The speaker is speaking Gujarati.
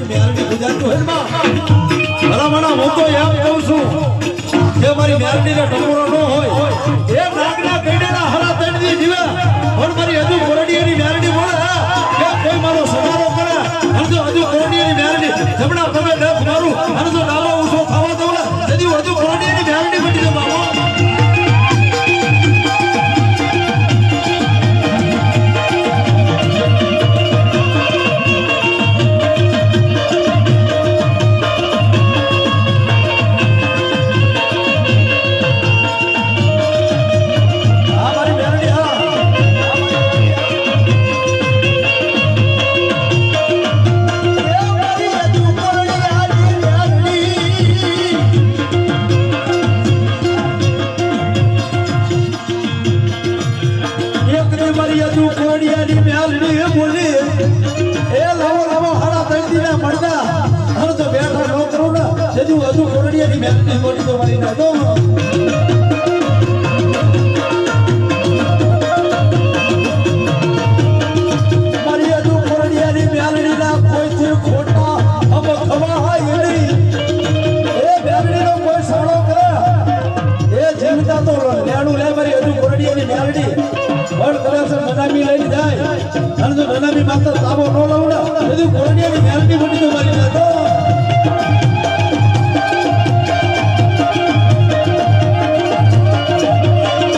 મેલડી ગુજરાતું હોય માં ભલામણા હું તો એમ કહું છું કે મારી મેલડી ને ટકોરો ન હોય એ નાગના કઈડેલા હરા તણજી જીવે પણ મારી હજુ કોરડીયાની મેલડી મળે કે કોઈ મારો સવારો કરે હજુ કોરડીયાની મેલડી જમણા પગે ડફ મારું અને જો ડાલો ઊંચો થવા દઉં ને હજુ કોરડીયાની મેલડી બની જાય બાબા હજુ કોરડીયાની મેલડી મોટી તો મારી ના દો મારી હજુ કોરડીયાની મેલડી ના કોઈથી ખોટા અમ ખવા હોય નહીં એ મેલડીનો કોઈ સાળો કરે એ જીવતા તો લેણું લે મારી હજુ કોરડીયાની મેલડી પણ કદાચ મનામી લઈને જાય અને જો મનામી માત્ર તાબો ન લઉં ને હજુ કોરડીયાની મેલડી મોટી તો મારી ના દો